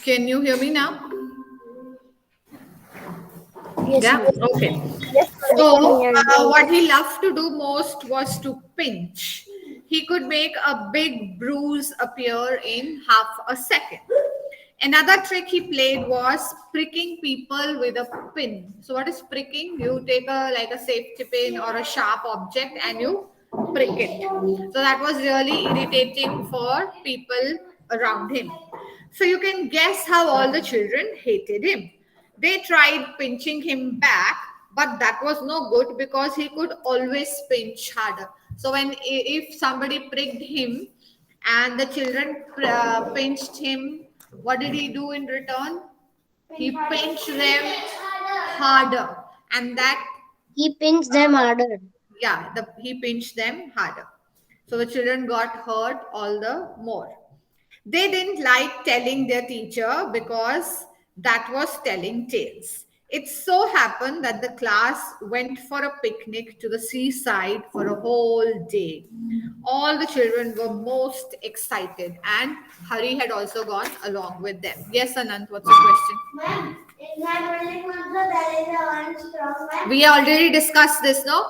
Can you hear me now? Yes, Yeah. ma'am. Okay. Yes, ma'am. I can So, hear you. what he loved to do most was to pinch. He could make a big bruise appear in half a second. Another trick he played was pricking people with a pin. So, what is pricking? You take a like a safety pin or a sharp object and you prick it. So that was really irritating for people around him. So you can guess how all the children hated him. They tried pinching him back, but that was no good because he could always pinch harder. So when if somebody pricked him and the children pinched him, what did he do in return? He pinched them harder, and that He pinched them harder. yeah, he pinched them harder. So the children got hurt all the more. They didn't like telling their teacher because that was telling tales. It so happened that the class went for a picnic to the seaside for a whole day. All the children were most excited, and Hari had also gone along with them. Yes, Anant, what's your question? Ma'am, in my building also there is a one strong man. We already discussed this, no?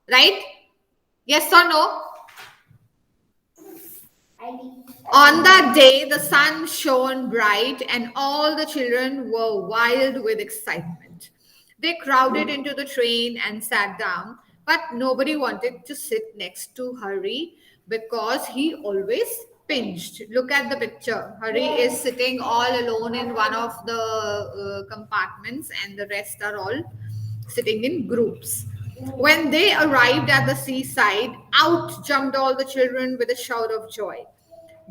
Right? Yes or no? On that day, the sun shone bright, and all the children were wild with excitement. They crowded into the train and sat down, but nobody wanted to sit next to Hari because he always pinched. Look at the picture. Hari is sitting all alone in one of the compartments, and the rest are all sitting in groups. When they arrived at the seaside, out jumped all the children with a shout of joy.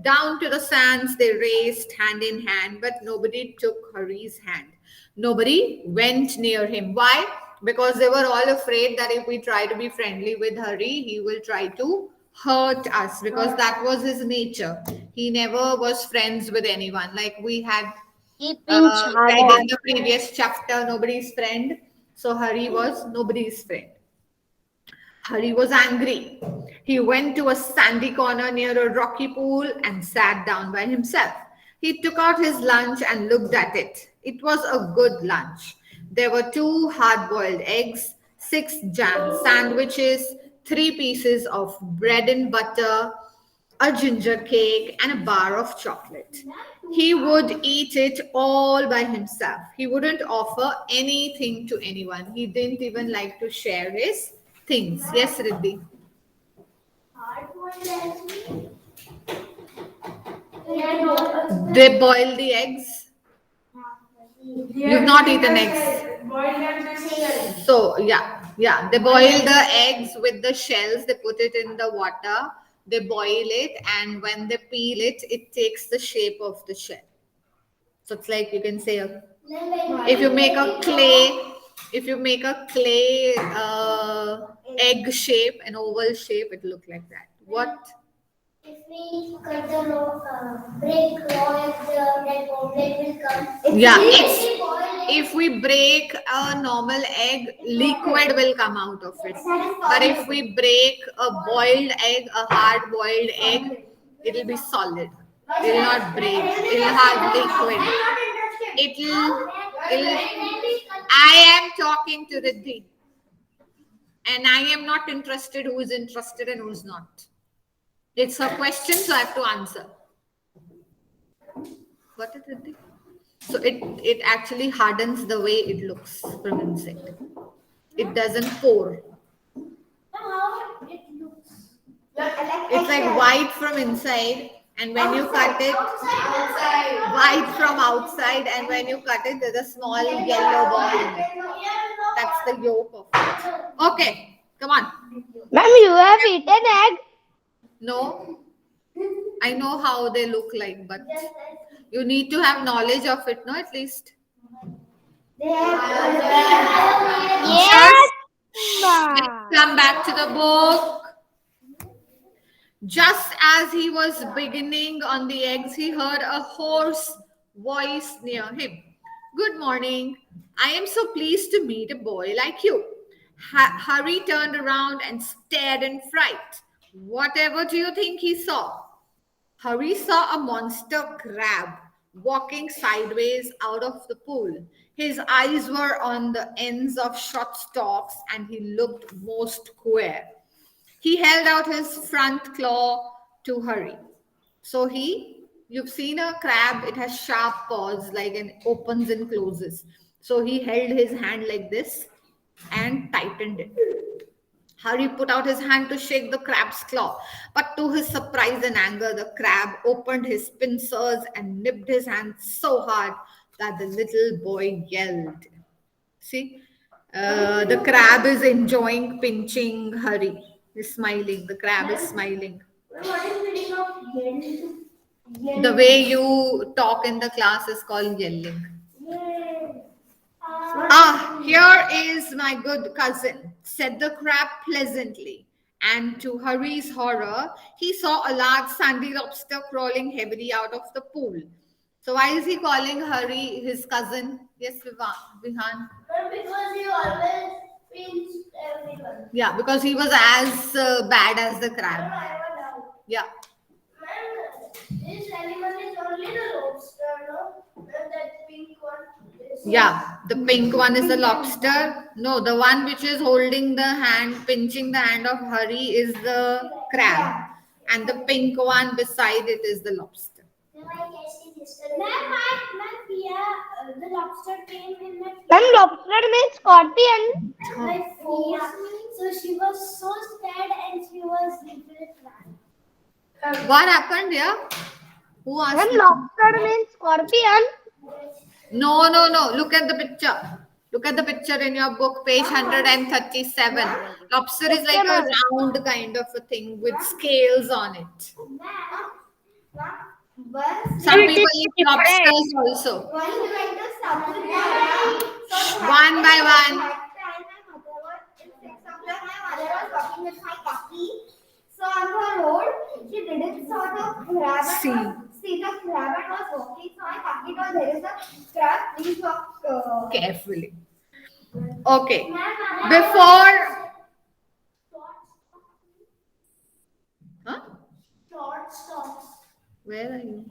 Down to the sands they raced hand in hand, but nobody took Hari's hand. Nobody went near him. Why? Because they were all afraid that if we try to be friendly with Hari, he will try to hurt us because that was his nature. He never was friends with anyone. Like we had He pinched read harder. in the previous chapter, nobody's friend. So Hari was nobody's friend. Hari was angry. He went to a sandy corner near a rocky pool and sat down by himself. He took out his lunch and looked at it. It was a good lunch. There were two hard boiled eggs, six jam sandwiches, three pieces of bread and butter, a ginger cake, and a bar of chocolate. He would eat it all by himself. He wouldn't offer anything to anyone. He didn't even like to share his things. Yes, Riddhi. They boil the eggs. You've not eaten eggs. So yeah. They boil the eggs with the shells. They put it in the water. They boil it, and when they peel it, it takes the shape of the shell. So it's like you can say, if you make a clay, if you make a clay egg shape, an oval shape, it look like that. What? If we cut the break raw egg, then omelette will come. Yeah, if we break a normal egg, liquid will come out of it. But if we break a boiled egg, a hard boiled egg, it'll be solid. It'll not break. It'll have liquid. I am talking to Riddhi. And I am not interested who is interested and who's not. It's a question, so I have to answer. What is it? So it actually hardens the way it looks from inside. It doesn't pour. It's like white from inside, and when you cut it, white from outside, and when you cut it, there's a small yellow ball in it. That's the yolk of it. Okay, come on. Ma'am, you have eaten egg? No, I know how they look like, but you need to have knowledge of it, no, at least. Yes, Let's ma'am. come back to the book. Just as he was beginning on the eggs, he heard a hoarse voice near him. Good morning. I am so pleased to meet a boy like you. Harry turned around and stared in fright. Whatever do you think he saw? Harry saw a monster crab walking sideways out of the pool. His eyes were on the ends of short stalks and he looked most queer. He held out his front claw to hurry. So you've seen a crab, it has sharp paws, like it opens and closes. So he held his hand like this and tightened it. Harry put out his hand to shake the crab's claw, but to his surprise and anger, the crab opened his pincers and nipped his hand so hard that the little boy yelled. See, the crab is enjoying pinching Harry. He's smiling. The crab is smiling. The way you talk in the class is called yelling. Ah, here is my good cousin, said the crab pleasantly. And to Harry's horror, he saw a large sandy lobster crawling heavily out of the pool. So why is he calling Harry his cousin? Yes, Vihan. Because he always pinched everyone. Yeah, because he was as bad as the crab. I have a doubt. Yeah. Ma'am, this animal is only the lobster, no? That pink one. Yeah, the pink one is the lobster. No, the one which is holding the hand, pinching the hand of Harry is the crab. And the pink one beside it is the lobster. Ma'am, the lobster came in my Ma'am, lobster means scorpion. feet. So she was so scared and she was literally crying. What happened here? Who asked? Ma'am, me? lobster means scorpion. No, no, no. Look at the picture. Look at the picture in your book, page 137. Lobster is like a round kind of a thing with scales on it. Some people eat lobsters also. One by one. So on the road, she didn't saw the crab. See the crab and was walking. So I thought it was there is a crab. Please walk Carefully. Okay. Before. Huh? short stops. Where are you?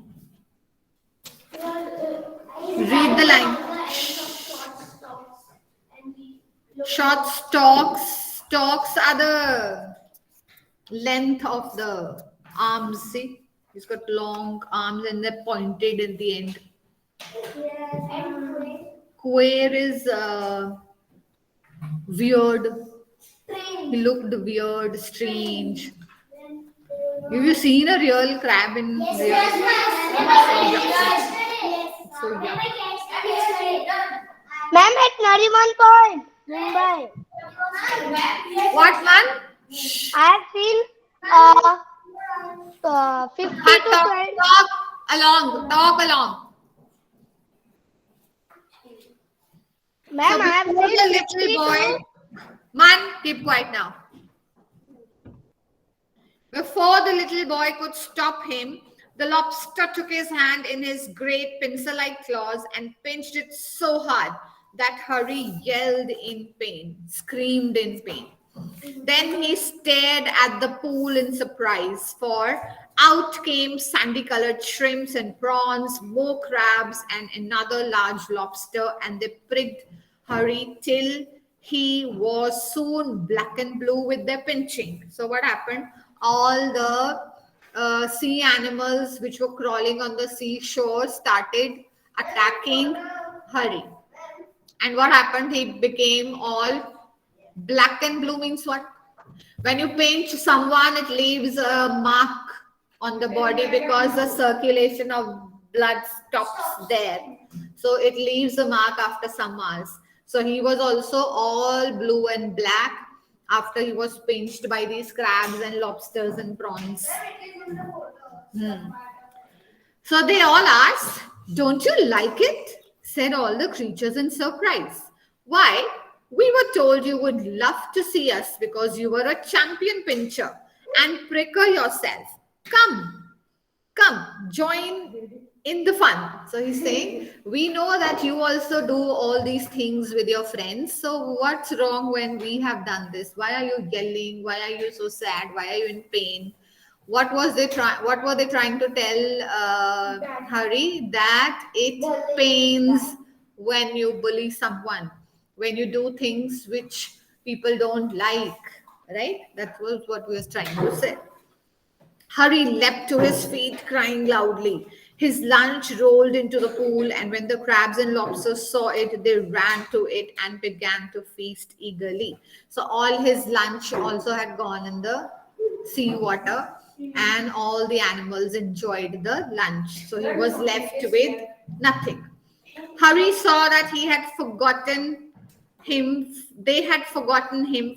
Read Read the line. Short stalks. Stalks are the length of the arms. See, he's got long arms and they're pointed in the end. Queer is weird. He looked weird, strange. Have you seen a real crab in real? So yeah. Ma'am, at Nariman Point, Mumbai. What one? I have seen 50 to Talk, 20. talk along. Talk along. Ma'am, I have before seen the 50 little to boy, man, keep quiet now. Before the little boy could stop him, the lobster took his hand in his great pincer-like claws and pinched it so hard that Harry yelled in pain, screamed in pain. Then he stared at the pool in surprise, for out came sandy-colored shrimps and prawns, more crabs, and another large lobster, and they pricked Harry till he was soon black and blue with their pinching. So what happened? All the sea animals which were crawling on the seashore started attacking Harry. And what happened? He became all black and blue. Means what? When you pinch someone, it leaves a mark on the body because the circulation of blood stops there. So it leaves a mark after some hours. So he was also all blue and black after he was pinched by these crabs and lobsters and prawns. So they all asked, "Don't you like it?" said all the creatures in surprise. "Why, we were told you would love to see us because you were a champion pincher and pricker yourself. Come, join in the fun." So he's saying, we know that you also do all these things with your friends. So what's wrong when we have done this? Why are you yelling? Why are you so sad? Why are you in pain? What was they trying? What were they trying to tell Hari? That it pains when you bully someone, when you do things which people don't like, right? That was what we was trying to say. Hari leapt to his feet, crying loudly. His lunch rolled into the pool, and when the crabs and lobsters saw it, they ran to it and began to feast eagerly. So, all his lunch also had gone in the sea water, and all the animals enjoyed the lunch. So, he was left with nothing. Hari saw that they had forgotten him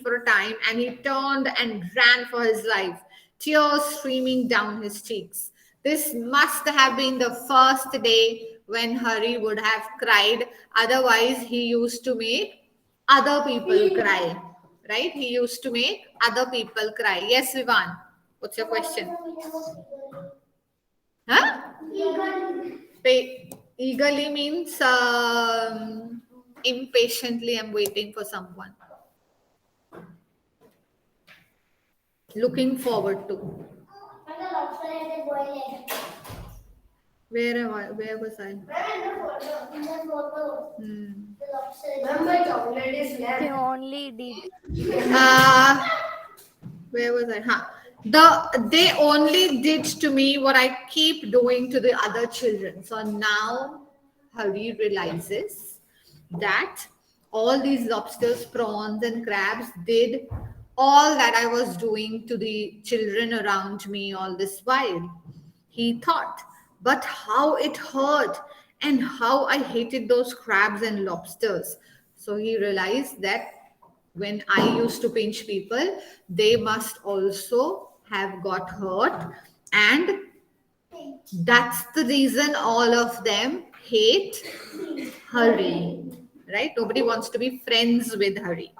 for a time, and he turned and ran for his life, tears streaming down his cheeks. This must have been the first day when Hari would have cried. Otherwise, he used to make other people cry. Right? He used to make other people cry. Yes, Vivan. What's your question? Huh? Eagerly means impatiently I'm waiting for someone. Looking forward to. Where was I? They only did. Uh, where was I? Huh. They only did to me what I keep doing to the other children. So now Hari realizes that all these lobsters, prawns, and crabs did all that I was doing to the children around me all this while. He thought, but how it hurt and how I hated those crabs and lobsters. So he realized that when I used to pinch people, they must also have got hurt. And that's the reason all of them hate Hari. Right? Nobody wants to be friends with Hari.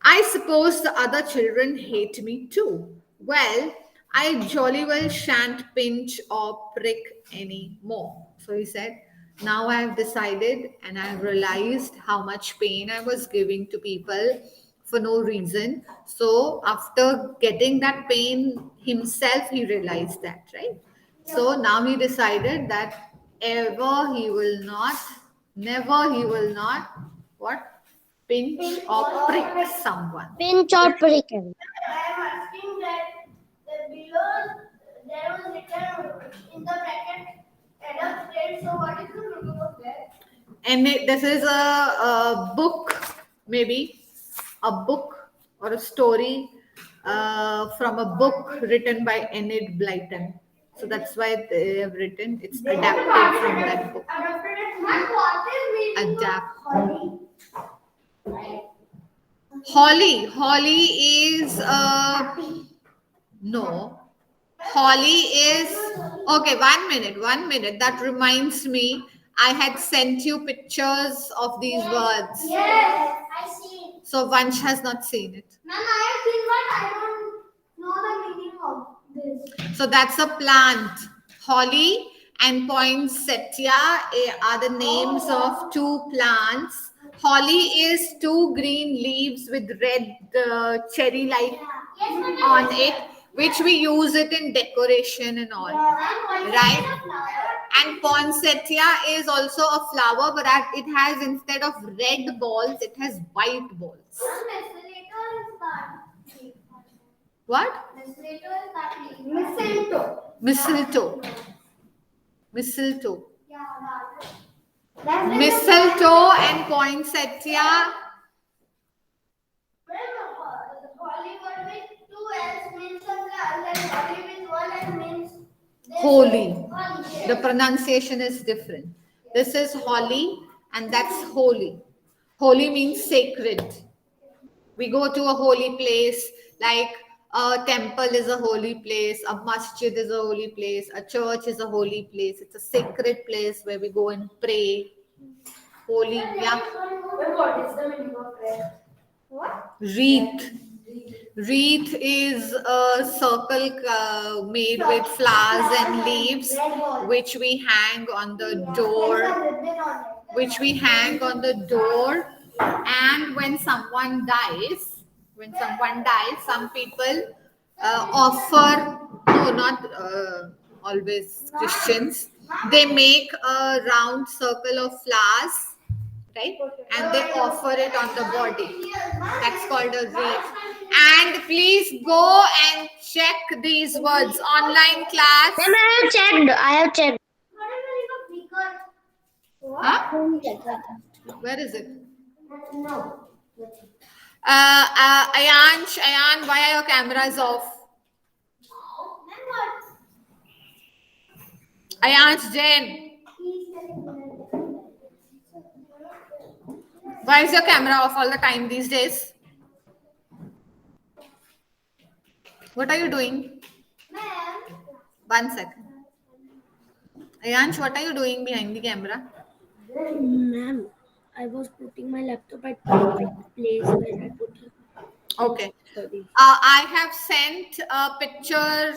I suppose the other children hate me too. Well, I jolly well shan't pinch or prick any more. So he said, now I have decided and I have realized how much pain I was giving to people for no reason. So after getting that pain himself, he realized that, right? So now he decided that never he will not, what? Pinch or prick someone. Pinch or prick. I am asking that the below there was written in the bracket adult state. So what is the meaning of that? And this is a book, maybe a book or a story from a book written by Enid Blyton. So that's why they have written. It's adapted from that book. Adopted as what is meaning of Adapt. Holly? Right. Holly is no. Holly is okay. 1 minute. That reminds me. I had sent you pictures of these words. Yes, I see. So Vansh has not seen it. Ma'am, I have seen, but I don't know the meaning of this. So that's a plant. Holly and poinsettia are the names of two plants. Holly is two green leaves with red cherry-like Yes, on it, which we use it in decoration and all. Right? And poinsettia is also a flower, but it has, instead of red balls, it has white balls. What? Mistletoe. Mistletoe. Yeah, that's Mistletoe and poinsettia. Hollywood with two L's means a flower, and Holly with one L means Holy. Holy. The pronunciation is different. This is holly and that's holy. Holy means sacred. We go to a holy place, like a temple is a holy place, a masjid is a holy place, a church is a holy place. It's a sacred place where we go and pray. Holy, yeah. What is the meaning of prayer? What? Wreath. Wreath is a circle made with flowers and leaves, which we hang on the door. And when someone dies, some people offer, no, not always Christians, they make a round circle of flowers, right? And they offer it on the body. That's called a wreath. And please go and check these words. Online class. Ma'am, I have checked. I have checked. Huh? Where is it? No. Ayan, why are your cameras off? Ayansh Jain, why is your camera off all the time these days? What are you doing? Ma'am. 1 second. Ayansh, what are you doing behind the camera? Ma'am, I was putting my laptop at the place where I put it. Okay. Sorry. I have sent a picture.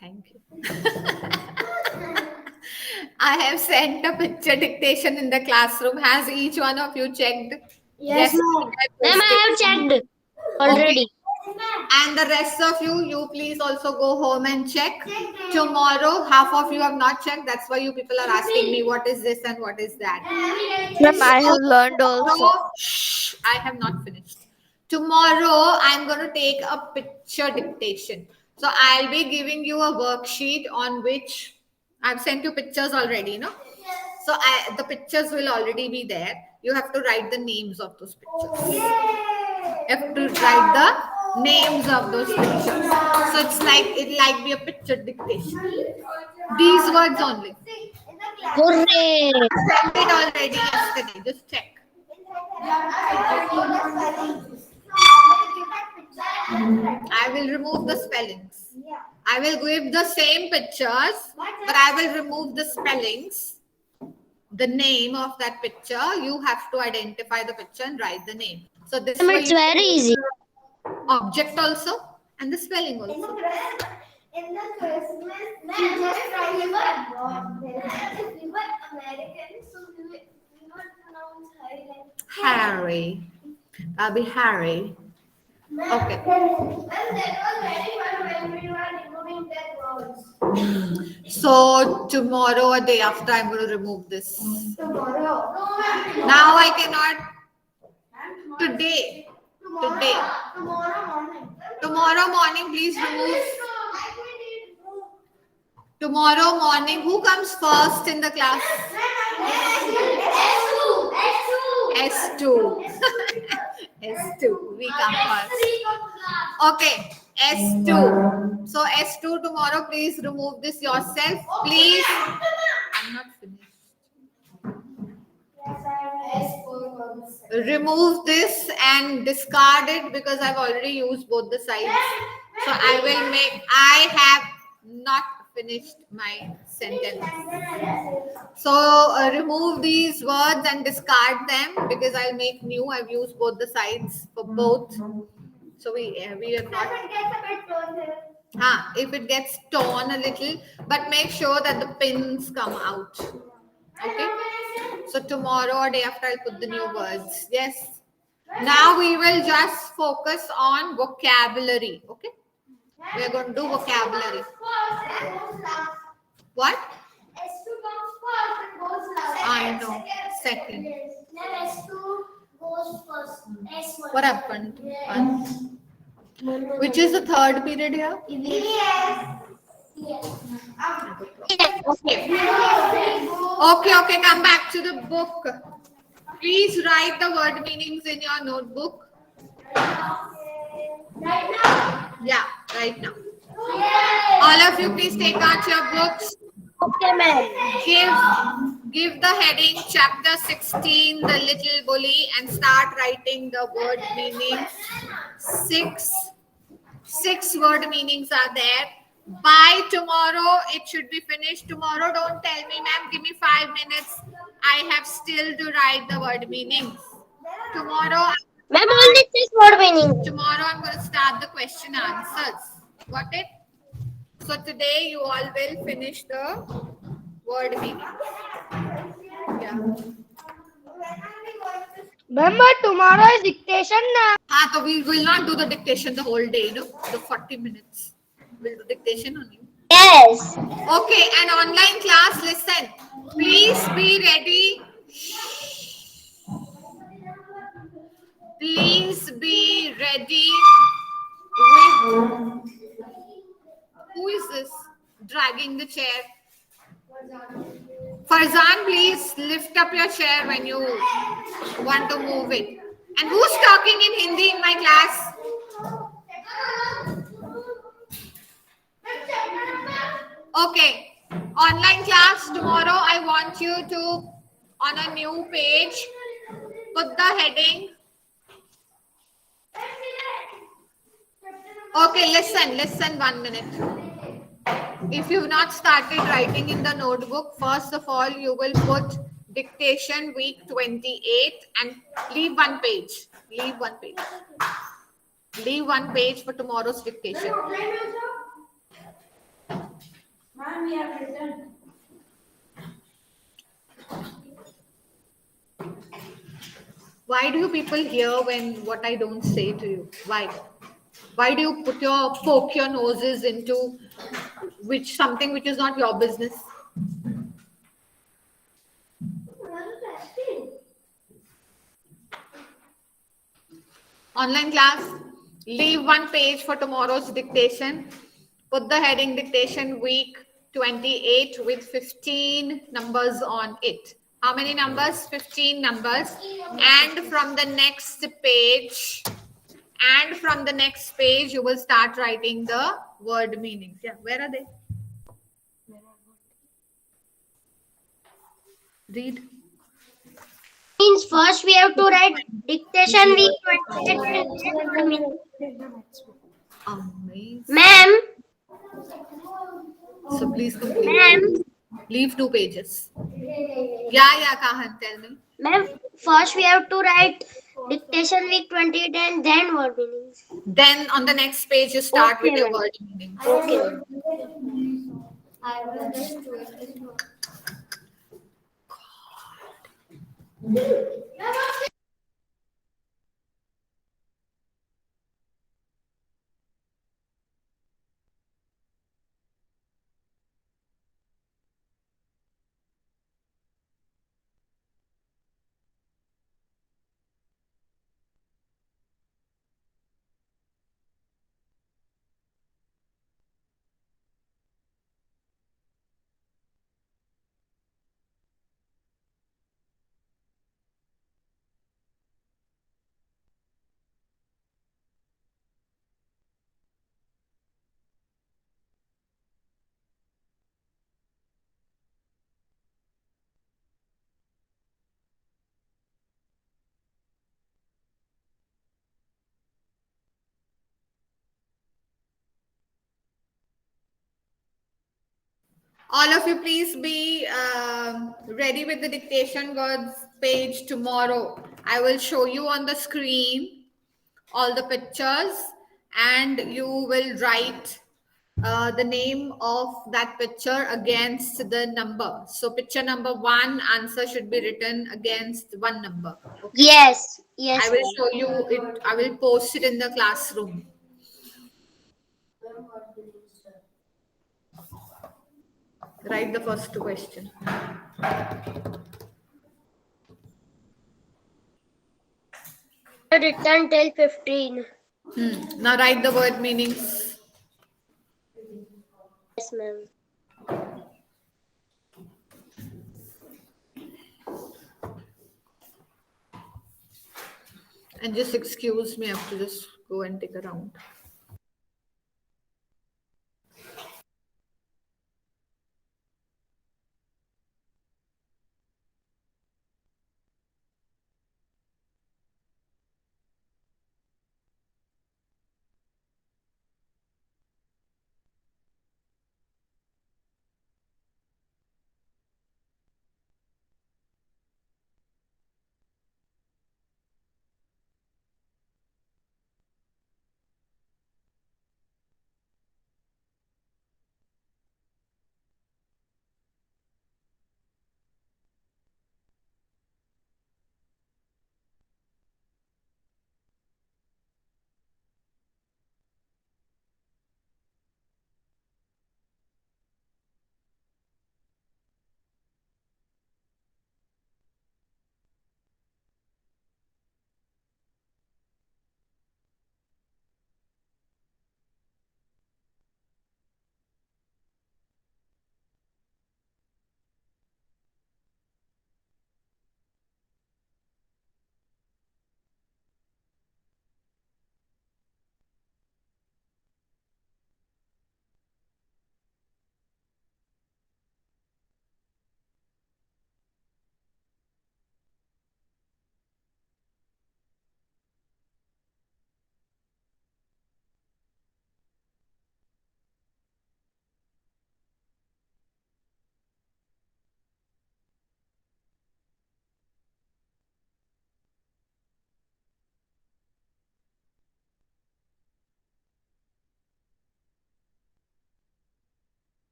Thank you. I have sent a picture dictation in the classroom. Has each one of you checked? Yes, ma'am. Ma'am, I have checked already. And the rest of you, you please also go home and check. Tomorrow, half of you have not checked. That's why you people are asking me what is this and what is that. Ma'am, I have learned also. Shh, I have not finished. Tomorrow, I'm going to take a picture dictation. So I'll be giving you a worksheet on which I've sent you pictures already, no? So the pictures will already be there. You have to write the names of those pictures. You have to write the names of those pictures. So it like be a picture dictation. These words only. Hooray! I sent it already yesterday. Just check. I will remove the spellings. I will give the same pictures, but I will remove the spellings. The name of that picture, you have to identify the picture and write the name. So this Ma'am, way it's you very easy. object also and the spelling also. In the Christmas, we just remember American, so we would pronounce Harry like Harry. That'll be Harry. Okay. Well, that was very fun when we were removing that words. So tomorrow or day after, I'm going to remove this. Tomorrow. Now I cannot. Today. Today. Tomorrow morning. Tomorrow morning, please remove. Tomorrow morning, who comes first in the class? S2. S2. We come first. Okay. S2. So S2 tomorrow, please remove this yourself. Please. I'm not finished. Remove this and discard it because I've already used both the sides. So I have not finished my sentence. So remove these words and discard them because I'll make new. I've used both the sides for both. So we have not. If it gets torn a little, but make sure that the pins come out. Okay. So tomorrow or day after I'll put the new words. Yes. Now we will just focus on vocabulary. Okay. We are going to do vocabulary. What? I know. Second. What happened? Which is the third period here? Okay, come back to the book. Please write the word meanings in your notebook. Yeah, right now. All of you, please take out your books. Okay, ma'am. Give the heading chapter 16, the little bully, and start writing the word meanings. Six word meanings are there. By tomorrow, it should be finished. Tomorrow, don't tell me, ma'am, give me 5 minutes. I have still to write the word meanings. Tomorrow, Ma'am, only 6 word meaning. tomorrow I'm going to start the question answers. Got it? So today you all will finish the word meaning. Yeah. Remember, tomorrow is dictation now. So we will not do the dictation the whole day, no? The 40 minutes. We'll do dictation only. Yes. Okay, and online class, listen. Please be ready. Please be ready with. Who is this dragging the chair? Farzan, please lift up your chair when you want to move it. And who's talking in Hindi in my class? Okay. Online class tomorrow. I want you to, on a new page, put the heading. Okay, listen 1 minute. If you've not started writing in the notebook, first of all, you will put dictation week 28 and leave one page. Leave one page. Leave one page for tomorrow's dictation. Ma'am, we have written. Why do you people hear when what I don't say to you? Why? Why do you poke your noses into something which is not your business? Online class, leave one page for tomorrow's dictation. Put the heading dictation week 28 with 15 numbers on it. How many numbers? 15 numbers. And from the next page, you will start writing the word meanings. Yeah, where are they? Read. Means first we have to write dictation week 28. Amazing. Ma'am. So please complete. Ma'am. Leave 2 pages. Yeah, Kahan, tell me. Ma'am, first we have to write dictation week 28 and then word meanings. Then on the next page, you start Okay, with your ma'am. word meanings. Okay. All of you, please be ready with the dictation words page tomorrow. I will show you on the screen all the pictures and you will write the name of that picture against the number. So picture number 1, answer should be written against one number. Okay? Yes. I Yes. will show you it. I will post it in the classroom. Write the first question. Written till 15. Now write the word meanings. Yes, ma'am. And just excuse me, I have to just go and take a round.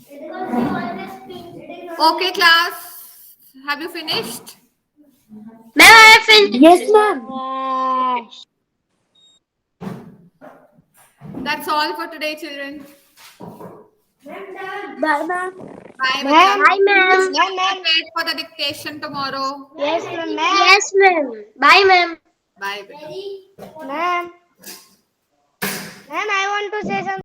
Because he always thinks. Okay, class. Have you finished? Ma'am, I have finished. Yes, ma'am. That's all for today, children. Bye, ma'am. Bye. Ma'am. Bye, ma'am. Wait for the dictation tomorrow. Yes, ma'am. Yes, ma'am. Bye, ma'am. Bye. Beta. Ma'am. Ma'am, I want to say something.